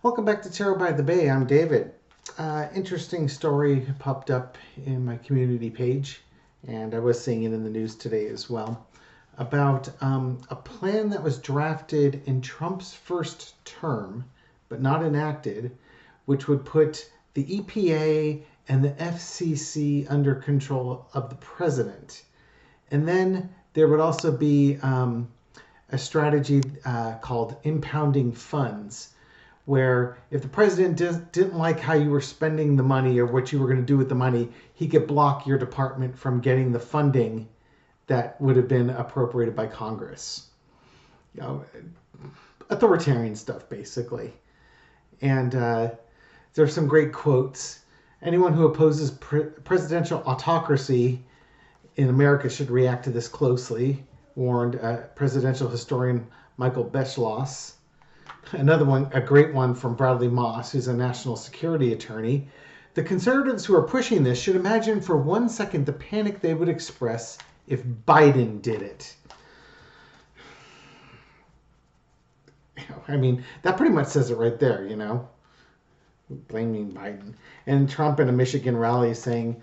Welcome back to Tarot by the Bay. I'm David. Interesting story popped up in my community page, and I was seeing it in the news today as well, about a plan that was drafted in Trump's first term, but not enacted, which would put the EPA and the FCC under control of the president. And then there would also be a strategy called impounding funds, where if the president didn't like how you were spending the money or what you were going to do with the money, he could block your department from getting the funding that would have been appropriated by Congress. You know, authoritarian stuff, basically. And there's some great quotes. Anyone who opposes presidential autocracy in America should react to this closely, warned presidential historian Michael Beschloss. Another one, a great one from Bradley Moss, who's a national security attorney. The conservatives who are pushing this should imagine for 1 second the panic they would express if Biden did it. I mean, that pretty much says it right there, you know. Blaming Biden. And Trump in a Michigan rally saying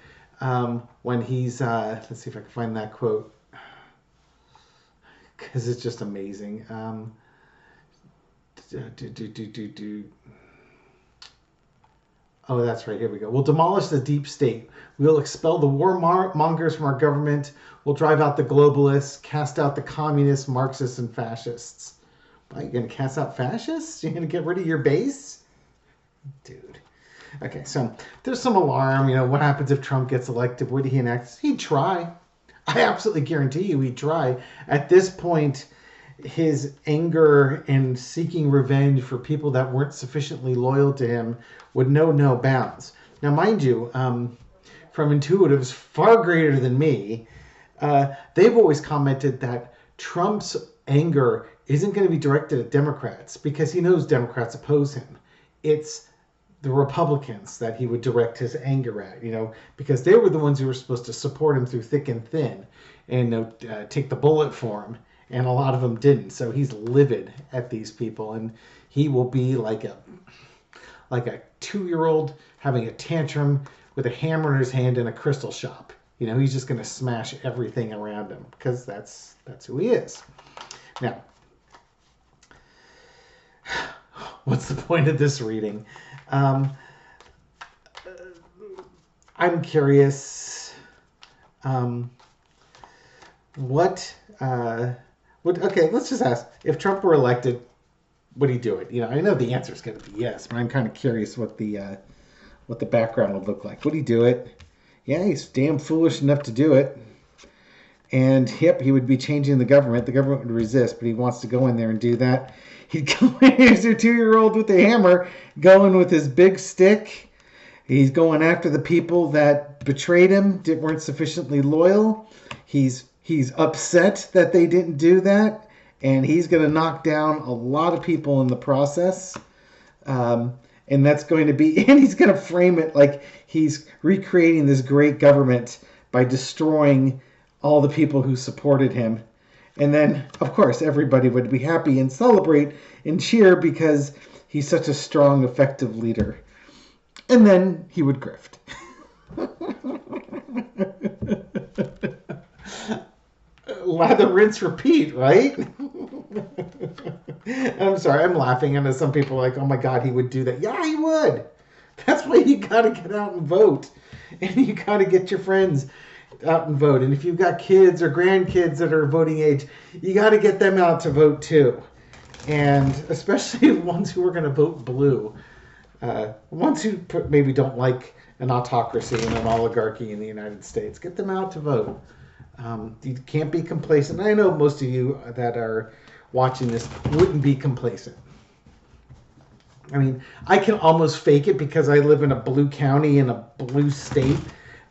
when he's, let's see if I can find that quote, because it's just amazing. Oh, that's right. Here we go. We'll demolish the deep state. We'll expel the warmongers from our government. We'll drive out the globalists, cast out the communists, Marxists, and fascists. Are you going to cast out fascists? You're going to get rid of your base? Dude. Okay, so there's some alarm. You know, what happens if Trump gets elected? Would he enact? He'd try. I absolutely guarantee you he'd try. At this point, his anger and seeking revenge for people that weren't sufficiently loyal to him would know no bounds. Now, mind you, from intuitives far greater than me, they've always commented that Trump's anger isn't going to be directed at Democrats because he knows Democrats oppose him. It's the Republicans that he would direct his anger at, you know, because they were the ones who were supposed to support him through thick and thin and take the bullet for him. And a lot of them didn't. So he's livid at these people, and he will be like a 2-year-old having a tantrum with a hammer in his hand in a crystal shop. You know, he's just going to smash everything around him because that's who he is. Now, what's the point of this reading? I'm curious. Okay, let's just ask. If Trump were elected, would he do it? You know, I know the answer is going to be yes, but I'm kind of curious what the background would look like. Would he do it? Yeah, he's damn foolish enough to do it. And yep, he would be changing the government. The government would resist, but he wants to go in there and do that. He'd go in, here's your 2-year-old with a hammer, going with his big stick. He's going after the people that betrayed him, weren't sufficiently loyal. He's upset that they didn't do that, and he's going to knock down a lot of people in the process. And that's going to be, and he's going to frame it like he's recreating this great government by destroying all the people who supported him. And then, of course, everybody would be happy and celebrate and cheer because he's such a strong, effective leader. And then he would grift. Lather, rinse, repeat, right? I'm sorry, I'm laughing. I know some people are like, oh my God, he would do that. Yeah, he would. That's why you got to get out and vote. And you got to get your friends out and vote. And if you've got kids or grandkids that are voting age, you got to get them out to vote too. And especially the ones who are going to vote blue. Ones who maybe don't like an autocracy and an oligarchy in the United States. Get them out to vote. You can't be complacent. I know most of you that are watching this wouldn't be complacent. I mean, I can almost fake it because I live in a blue county in a blue state.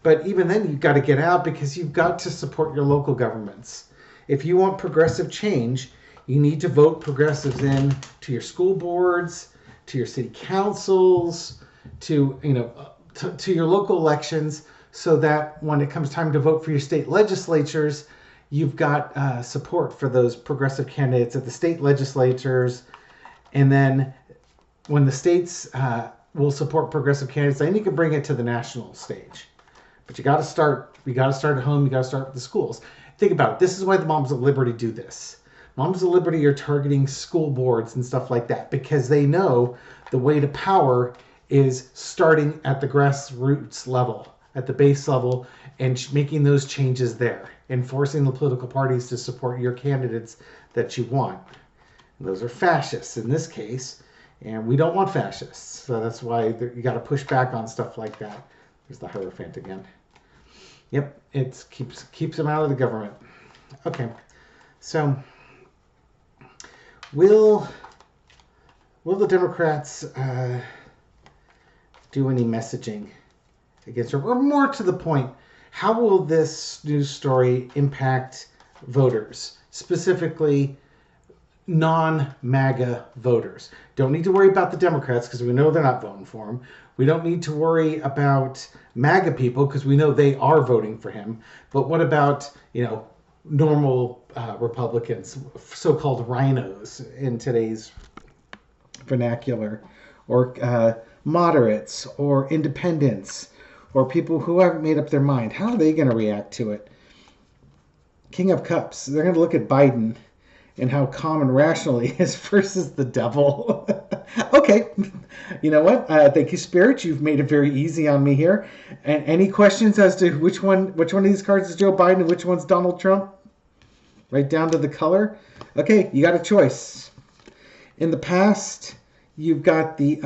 But even then, you've got to get out because you've got to support your local governments. If you want progressive change, you need to vote progressives in to your school boards, to your city councils, to your local elections, so that when it comes time to vote for your state legislatures, you've got support for those progressive candidates at the state legislatures. And then when the states will support progressive candidates, then you can bring it to the national stage. But you got to start. You got to start at home. You got to start with the schools. Think about it. This is why the Moms of Liberty do this. Moms of Liberty are targeting school boards and stuff like that because they know the way to power is starting at the grassroots level, at the base level, and making those changes there, and forcing the political parties to support your candidates that you want. And those are fascists in this case, and we don't want fascists. So that's why you got to push back on stuff like that. There's the Hierophant again. Yep, it keeps them out of the government. Okay, so will the Democrats do any messaging against her? Or more to the point, how will this news story impact voters, specifically non-MAGA voters? Don't need to worry about the Democrats because we know they're not voting for him. We don't need to worry about MAGA people because we know they are voting for him. But what about, normal Republicans, so-called RINOs in today's vernacular, or moderates, or independents, or people who haven't made up their mind? How are they going to react to it? King of Cups, they're going to look at Biden and how calm and rational he is versus the devil. Okay, you know what? Thank you, Spirit. You've made it very easy on me here. And any questions as to which one of these cards is Joe Biden and which one's Donald Trump? Right down to the color. Okay, you got a choice. In the past, you've got the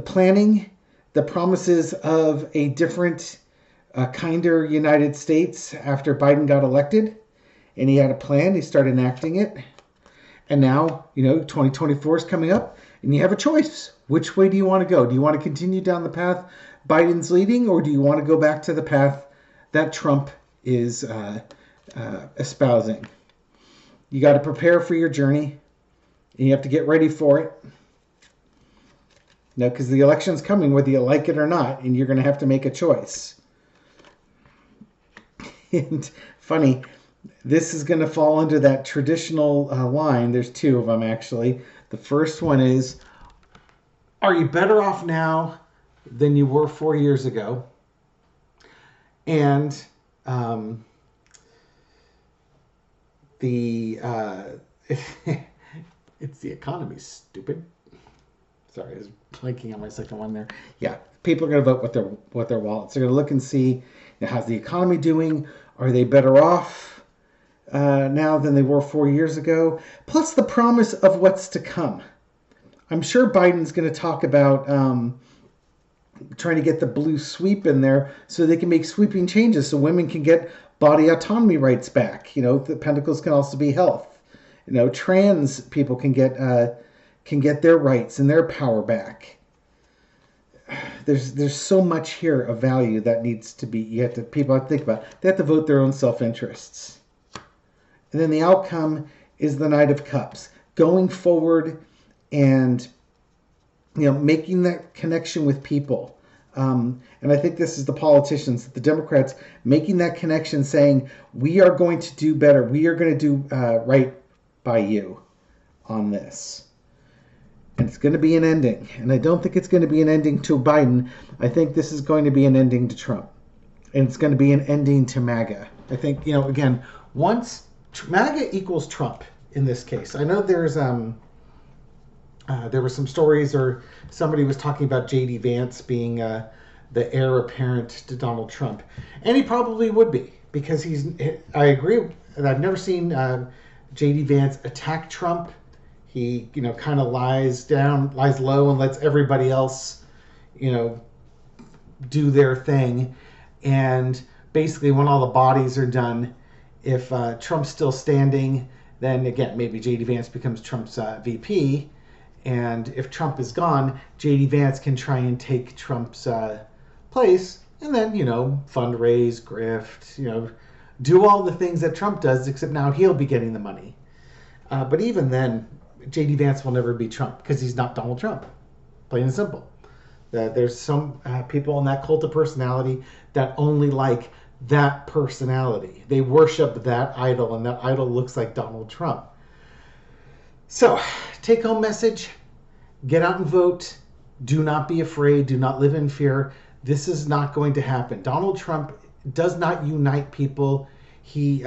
planning, the promises of a different, kinder United States after Biden got elected. And he had a plan. He started enacting it. And now, 2024 is coming up. And you have a choice. Which way do you want to go? Do you want to continue down the path Biden's leading? Or do you want to go back to the path that Trump is espousing? You got to prepare for your journey. And you have to get ready for it. Now, because the election's coming whether you like it or not. And you're going to have to make a choice. And funny, this is going to fall under that traditional line. There's two of them, actually. The first one is, are you better off now than you were 4 years ago? And it's the economy, stupid. Sorry, I was blanking on my second one there. Yeah, people are going to vote with their wallets. They're going to look and see, how's the economy doing? Are they better off now than they were 4 years ago? Plus the promise of what's to come. I'm sure Biden's going to talk about trying to get the blue sweep in there so they can make sweeping changes so women can get body autonomy rights back. The pentacles can also be health. Trans people can get their rights and their power back. There's so much here of value that needs to be, people have to think about. They have to vote their own self-interests. And then the outcome is the Knight of Cups. Going forward and, making that connection with people. And I think this is the politicians, the Democrats, making that connection, saying, we are going to do better. We are going to do right by you on this. And it's going to be an ending. And I don't think it's going to be an ending to Biden. I think this is going to be an ending to Trump. And it's going to be an ending to MAGA. I think, again, once MAGA equals Trump in this case. I know there were some stories, or somebody was talking about J.D. Vance being the heir apparent to Donald Trump. And he probably would be, because I agree, I've never seen J.D. Vance attack Trump. He, kind of lies low and lets everybody else, do their thing. And basically when all the bodies are done, if Trump's still standing, then again, maybe J.D. Vance becomes Trump's VP. And if Trump is gone, J.D. Vance can try and take Trump's place and then, fundraise, grift, do all the things that Trump does, except now he'll be getting the money. But even then, J.D. Vance will never be Trump because he's not Donald Trump. Plain and simple. There's some people in that cult of personality that only like that personality. They worship that idol, and that idol looks like Donald Trump. So, take-home message, get out and vote. Do not be afraid. Do not live in fear. This is not going to happen. Donald Trump does not unite people. He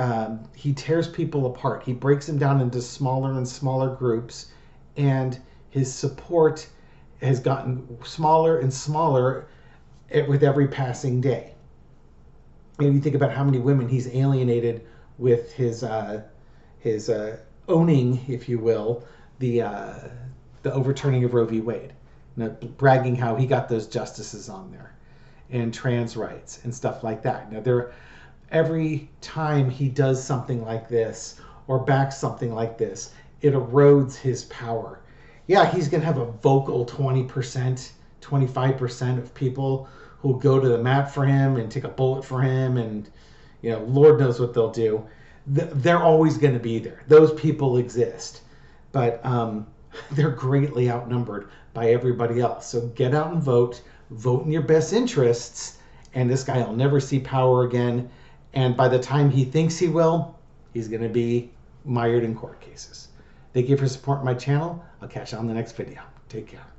tears people apart. He breaks them down into smaller and smaller groups, and his support has gotten smaller and smaller with every passing day. And you think about how many women he's alienated with his owning, if you will, the overturning of Roe v. Wade, bragging how he got those justices on there, and trans rights and stuff like that. Every time he does something like this or backs something like this, it erodes his power. Yeah, he's going to have a vocal 20%, 25% of people who'll go to the mat for him and take a bullet for him, and Lord knows what they'll do. They're always going to be there. Those people exist, but they're greatly outnumbered by everybody else. So get out and vote in your best interests, and this guy will never see power again. And by the time he thinks he will, he's going to be mired in court cases. Thank you for supporting my channel. I'll catch you on the next video. Take care.